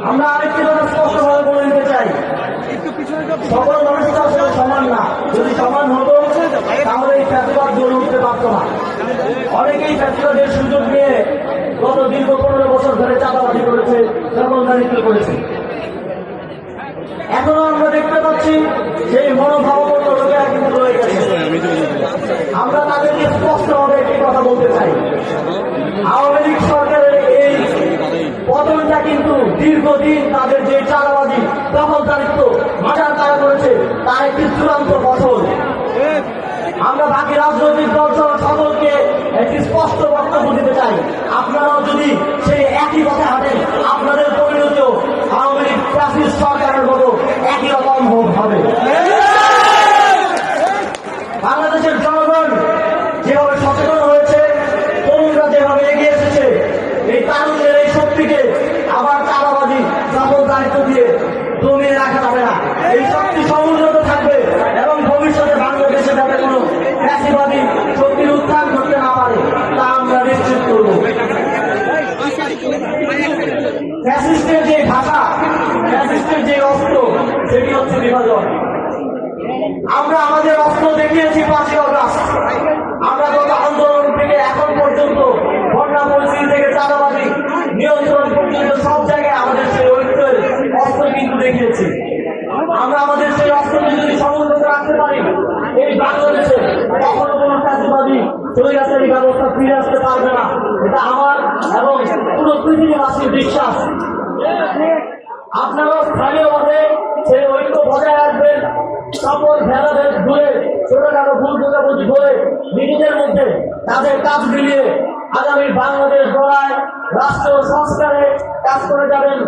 আমরা আরেকটি কথা স্পষ্টভাবে বলে দিতে চাই, সকল মানুষ তো আসলে সমান না। যদি সমান হতো তাহলে এই ফ্যাসিবাদ গড়ে উঠতে পারত না। অনেকেই ফ্যাসিবাদের সুযোগ নিয়ে গত দীর্ঘ 15 বছর ধরে চাঁদাবাজি করেছে, দখলদারিত্ব করেছে। এখনো আমরা দেখতে পাচ্ছি সেই মনোভাবাপন্ন লোকেরা কিন্তু রয়ে গেছে। আমরা তাদেরকে স্পষ্টভাবে একটি কথা বলতে চাই, আওয়ামী লীগ সরকারের এই পতনটা কিন্তু দীর্ঘদিন তাদের যে চাঁদাবাজি দখলদারিত্ব মাজার তারা করেছে তার একটি চূড়ান্ত ফসল। আমরা বাকি রাজনৈতিক দল সহ সকলকে একটি স্পষ্ট বক্তব্য দিতে চাই, আপনারাও যদি সেই একই পথে হাঁটেন আপনাদের পরিণতিও আওয়ামী লীগ ফ্যাসিস্ট সরকারের মতো একই রকম হবে। বাংলাদেশের জনগণ যেভাবে সচেতন হয়েছে, তরুণরা যেভাবে এগিয়ে এসেছে, এই তারুণ্যের এই শক্তিকে আবার চাঁদাবাজি দখলদারিত্ব দিয়ে দমিয়ে রাখা যাবে না। এই শক্তি সমুন্নত থাকবে এবং ভবিষ্যতে বাংলাদেশে যাতে কোনো ফ্যাসিবাদী শক্তির উত্থান করতে না পারে তা আমরা নিশ্চিত করব। ফ্যাসিস্টের যে ভাষা, ফ্যাসিস্টের যে অস্ত্র, সেটি হচ্ছে বিভাজন। আমরা আমাদের অস্ত্র দেখিয়েছি 5ই আগস্ট। আমরা গত আন্দোলন থেকে এখন পর্যন্ত বন্যা পরিস্থিতি থেকে চাঁদাবাজি নিয়ন্ত্রণ পর্যন্ত সব জায়গায় আমাদের সেই ঐক্যের অস্ত্র কিন্তু দেখিয়েছি। আমরা আমাদের সেই অস্ত্রকে যদি সমুন্নত রাখতে পারি, এই বাংলাদেশে কখনো কোনো ফ্যাসিবাদী স্বৈরাচারী ব্যবস্থা ফিরে আসতে পারবে না। এটা আমার এবং পুরো পৃথিবীবাসীর বিশ্বাস। আপনারাও স্থানীয়ভাবে সেই ঐক্য বজায় রাখবেন, সকল ভেদাভেদ ঘুরে ছোটখাটো ভুল বোঝাবুঝি করে নিজেদের মধ্যে তাদের কাজ মিলিয়ে আগামী বাংলাদেশ গড়ায় রাষ্ট্র সংস্কারে কাজ করে যাবেন।